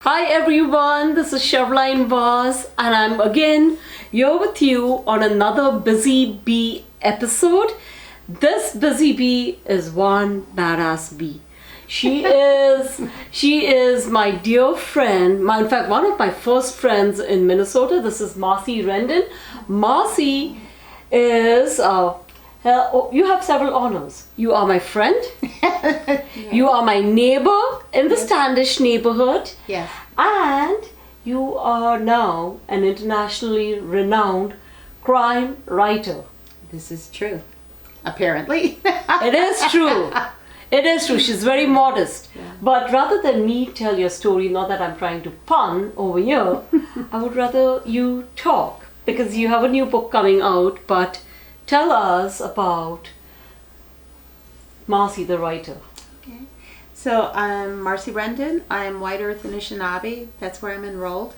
Hi everyone, this is Cheryllyne Vaz and I'm again here with you on another Busy Bee episode. This Busy Bee is one badass bee. She is my dear friend, in fact one of my first friends in Minnesota. This is Marcie Rendon. Marcie is you have several honors. You are my friend. You are my neighbor in the Standish neighborhood. Yes. And you are now an internationally renowned crime writer. This is true. Apparently. It is true. It is true. She's very modest. Yeah. But rather than me tell your story, not that I'm trying to pun over here, I would rather you talk because you have a new book coming out. But tell us about Marcie the writer. Okay. So I'm Marcie Rendon. I'm White Earth Anishinaabe. That's where I'm enrolled.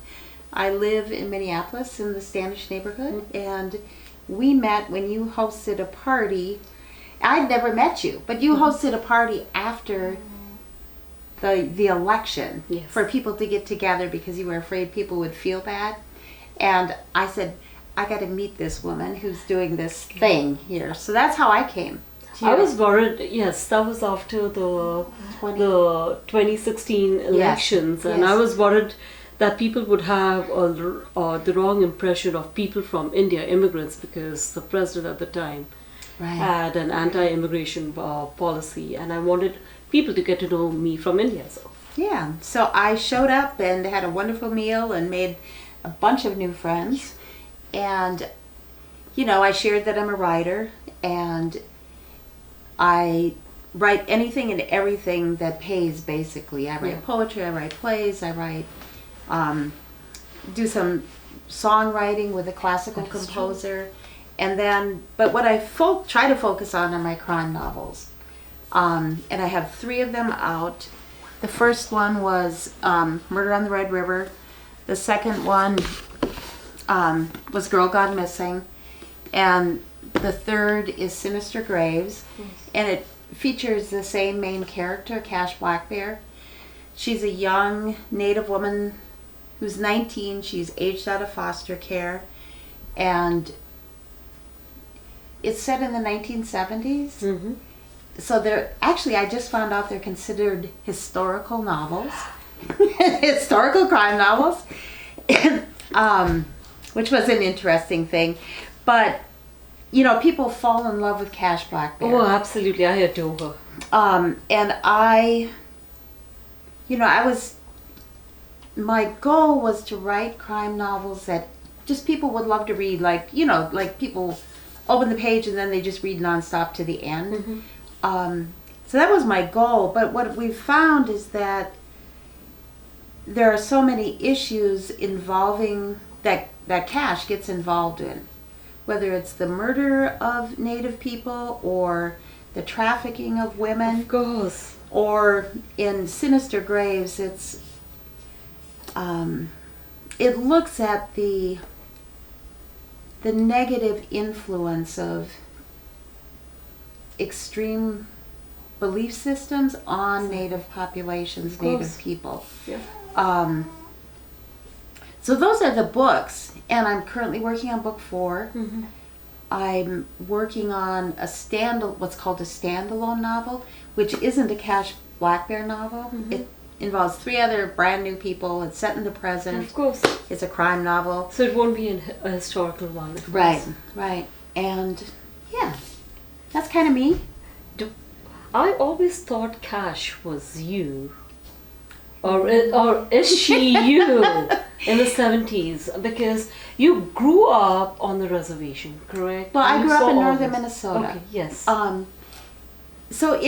I live in Minneapolis in the Standish neighborhood, and we met when you hosted a party. I'd never met you, but you hosted a party after the election. Yes. For people to get together because you were afraid people would feel bad. And I said, I got to meet this woman who's doing this thing here. So that's how I came. I was worried, yes, that was after the 2016 elections, and Yes. I was worried that people would have the wrong impression of people from India, immigrants, because the president at the time had an anti-immigration policy, and I wanted people to get to know me from India. So I showed up and had a wonderful meal and made a bunch of new friends. And, you know, I shared that I'm a writer, and I write anything and everything that pays, basically. I write poetry, I write plays, I write, do some songwriting with a classical composer. And then, but what I try to focus on are my crime novels. And I have 3 of them out. The first one was Murder on the Red River. The second one was Girl Gone Missing. And the third is Sinister Graves. Yes. And it features the same main character, Cash Blackbear. She's a young Native woman who's 19. She's aged out of foster care. And it's set in the 1970s. Mm-hmm. So they're actually, I just found out they're considered historical novels, historical crime novels, which was an interesting thing. But, you know, people fall in love with Cash Blackbear. Oh, absolutely. I adore her. And my goal was to write crime novels that just people would love to read, like people open the page and then they just read nonstop to the end. Mm-hmm. So that was my goal, but what we've found is that there are so many issues involving that Cash gets involved in, whether it's the murder of Native people or the trafficking of women. Of course. Or in Sinister Graves, it looks at the negative influence of extreme belief systems on Native populations, Native people. Yeah. So those are the books, and I'm currently working on book 4. Mm-hmm. I'm working on what's called a standalone novel, which isn't a Cash Blackbear novel. Mm-hmm. It involves 3 other brand new people. It's set in the present. Of course. It's a crime novel. So it won't be a historical one. Right. And yeah, that's kind of me. I always thought Cash was you. Or is she you in the 70s? Because you grew up on the reservation, correct? Well, I grew up in northern Minnesota. Okay, yes. So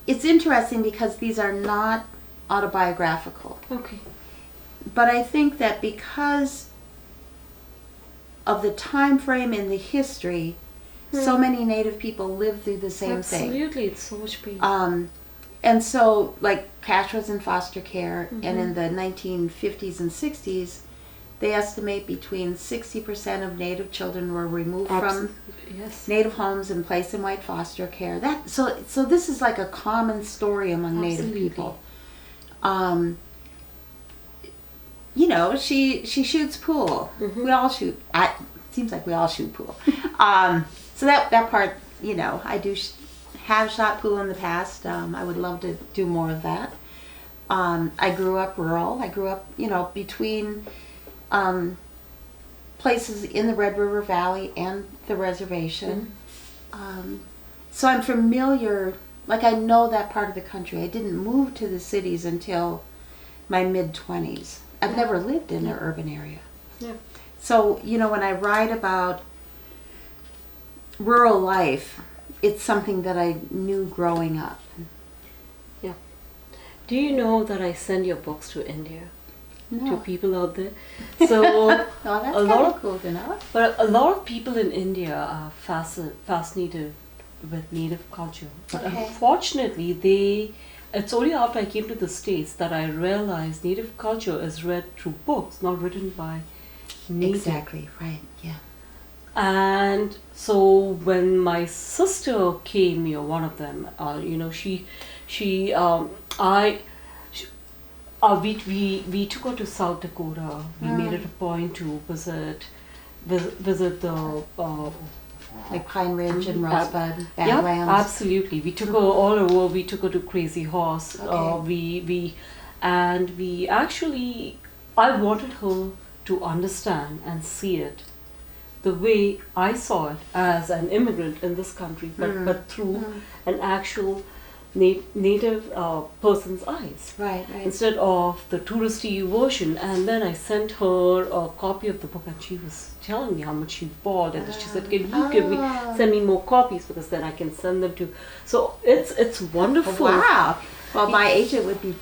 it's interesting because these are not autobiographical. Okay. But I think that because of the time frame in the history, so many Native people lived through the same thing. Absolutely, it's so much pain. And so, like, Cash was in foster care, and in the 1950s and 60s, they estimate between 60% of Native children were removed from Native homes and placed in white foster care. So this is like a common story among Native people. you know, she shoots pool. We all shoot. Seems like we all shoot pool. So that part, you know, I do have shot pool in the past. I would love to do more of that. I grew up rural. I grew up, you know, between places in the Red River Valley and the reservation. So I'm familiar, like I know that part of the country. I didn't move to the cities until my mid-20s. I've never lived in an urban area. Yeah. So, you know, when I write about rural life, it's something that I knew growing up. Yeah. Do you know that I send your books to India? No. To people out there. So Oh, that's kind of cool to know. But a lot of people in India are fascinated with native culture. But Okay. unfortunately, it's only after I came to the States that I realized native culture is read through books, not written by native. Exactly, right, yeah. And so when my sister came, you know, one of them, you know, we took her to South Dakota. We made it a point to visit the Like Pine Ridge and Mhm. Rosebud, yeah, Badlands. absolutely. We took her all over. We took her to Crazy Horse. Okay. We actually, I wanted her to understand and see it the way I saw it as an immigrant in this country, but through an actual native person's eyes. Right, right. Instead of the touristy version. And then I sent her a copy of the book, and she was telling me how much she bought, and she said, "Can you send me more copies, because then I can send them to." So it's wonderful. Wow. Well, my agent would be,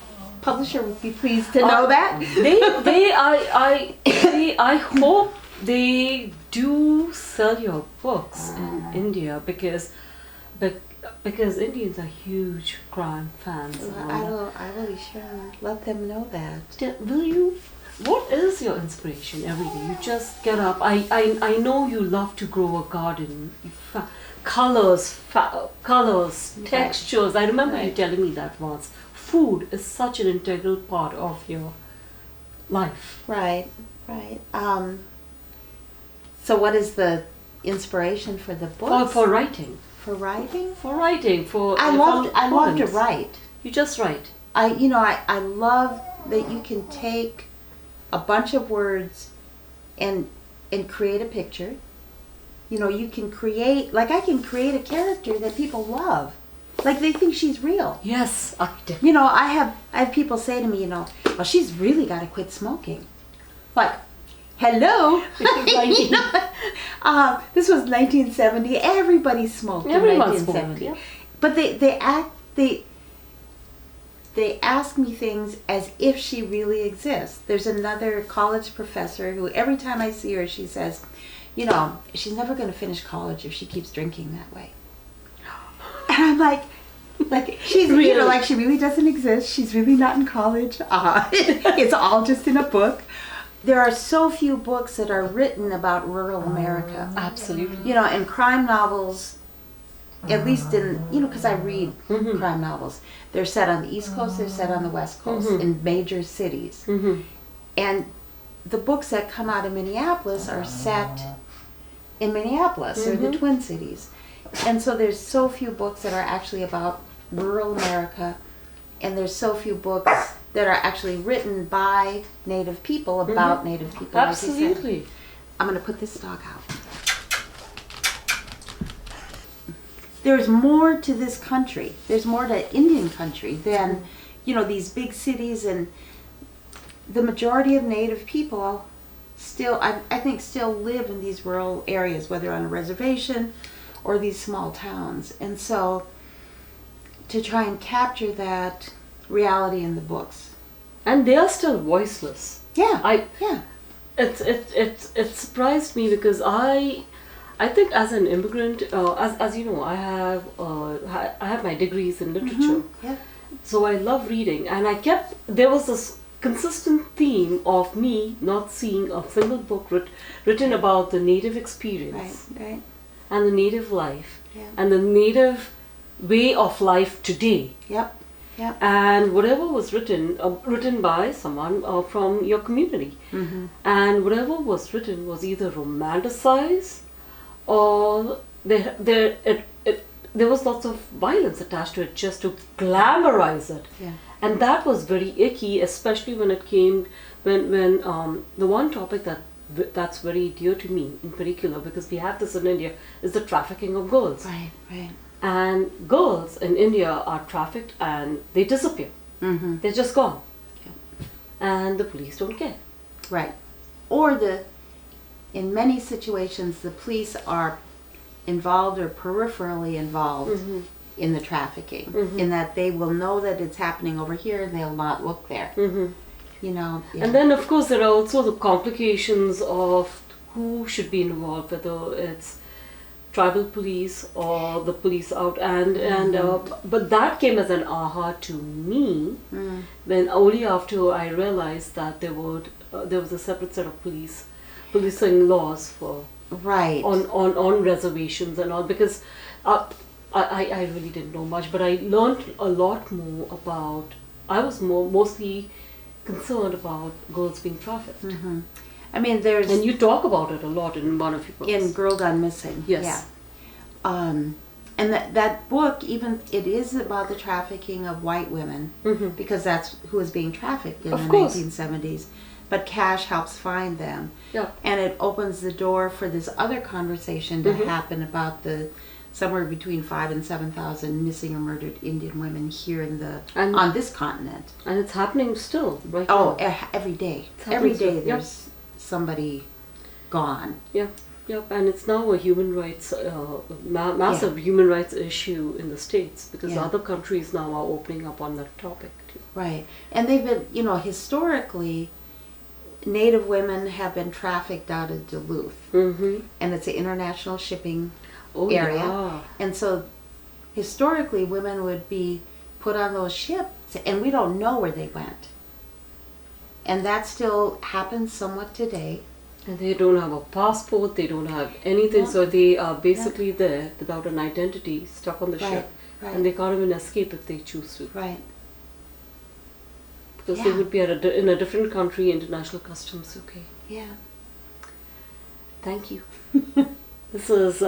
publisher would be pleased to know that. I hope they do sell your books in India, because Indians are huge crime fans. I will be sure and let them know that. Will you? What is your inspiration every day? You just get up. I know you love to grow a garden. Colors, textures. I remember you telling me that once. Food is such an integral part of your life. Right, right. So what is the inspiration for the book? For writing. For writing? For writing. I love to write. You just write. I love that you can take a bunch of words and create a picture. You know, you can create, like I can create a character that people love. Like they think she's real. Yes, I did. You know, I have people say to me, you know, well, she's really got to quit smoking. Like, hello. You know, this was 1970. Everybody smoked in 1970. Yeah. But they ask me things as if she really exists. There's another college professor who every time I see her, she says, you know, she's never going to finish college if she keeps drinking that way. And I'm like she's really? You know, like she really doesn't exist. She's really not in college. It's all just in a book. There are so few books that are written about rural America. Absolutely. You know, and crime novels, at least in, you know, because I read crime novels. They're set on the East Coast, they're set on the West Coast, in major cities. And the books that come out of Minneapolis are set in Minneapolis, or the Twin Cities. And so there's so few books that are actually about rural America, and there's so few books that are actually written by Native people about Native people. Absolutely. Like you said. I'm going to put this dog out. There's more to this country. There's more to Indian country than, you know, these big cities, and the majority of Native people still, I think, still live in these rural areas, whether on a reservation or these small towns. And so to try and capture that reality in the books. And they are still voiceless. Yeah. It surprised me, because I think as an immigrant, as you know, I have my degrees in literature. Yeah. So I love reading, and there was this consistent theme of me not seeing a single book written about the Native experience. Right. And the Native life. Yeah. And the Native way of life today. Yep. Yeah. And whatever was written by someone from your community. Mm-hmm. And whatever was written was either romanticized or there was lots of violence attached to it just to glamorize it. Yeah. And that was very icky, especially when it came, when the one topic that's very dear to me in particular, because we have this in India, is the trafficking of girls. Right, right. And girls in India are trafficked and they disappear. Mm-hmm. They're just gone. Yeah. And the police don't care. Right. Or in many situations, the police are involved or peripherally involved Mm-hmm. in the trafficking, Mm-hmm. in that they will know that it's happening over here and they'll not look there. Mm-hmm. You know. Yeah. And then, of course, there are also the complications of who should be involved, whether it's tribal police or the police out. But that came as an aha to me when only after I realized that there was a separate set of policing laws for Right. on reservations and all, because I really didn't know much, but I learned a lot more about. I was mostly concerned about girls being trafficked. Mm-hmm. I mean, there's And you talk about it a lot in one of your books. in Girl Gone Missing. Yes. Yeah. And that book, even it is about the trafficking of white women, Mhm. because that's who was being trafficked in Of the course. 1970s. But Cash helps find them, Yeah. and it opens the door for this other conversation to Mhm. happen about the somewhere between 5,000 and 7,000 missing or murdered Indian women here And- on this continent. And it's happening still, right Oh, now. every day. It's happening Every still. day Yep. there's somebody gone. Yep, and it's now a human rights, massive human rights issue in the States, because Yeah. other countries now are opening up on that topic too. Right. And they've been, historically, Native women have been trafficked out of Duluth. Mm-hmm. And it's an international shipping Oh, area. yeah. And so historically, women would be put on those ships, and we don't know where they went. And that still happens somewhat today. And they don't have a passport, they don't have anything, Yeah. so they are basically there without an identity, stuck on the Right, ship. right. And they can't even escape if they choose to. Right. Because they Yeah. would be in a different country, international customs, okay. Yeah. Thank you. This is,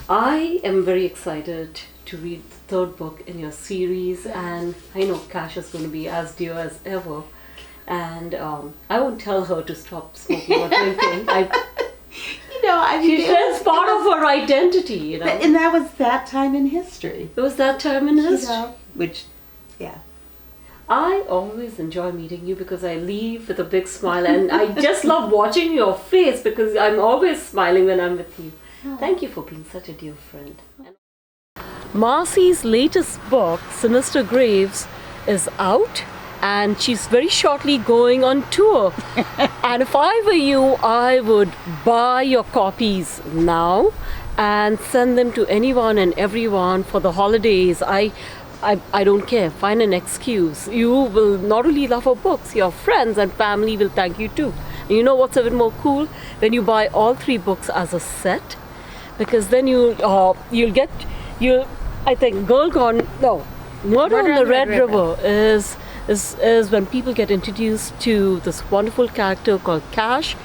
I am very excited to read the third book in your series, and I know Cash is going to be as dear as ever. And I won't tell her to stop smoking or drinking. It's part of her identity, And that was that time in history. It was that time in history. Which, yeah. I always enjoy meeting you because I leave with a big smile, and I just love watching your face because I'm always smiling when I'm with you. Thank you for being such a dear friend. Marcie's latest book, Sinister Graves, is out, and she's very shortly going on tour. And if I were you, I would buy your copies now and send them to anyone and everyone for the holidays. I don't care. Find an excuse. You will not only love her books, your friends and family will thank you too. And you know what's even more cool? When you buy all 3 books as a set, because then I think Murder on the Red River is when people get introduced to this wonderful character called Cash.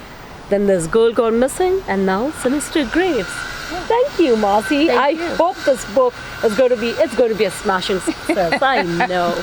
Then there's Girl Gone Missing, and now Sinister Graves. Thank you, Marcie. I hope this book is going to be a smashing success. I know.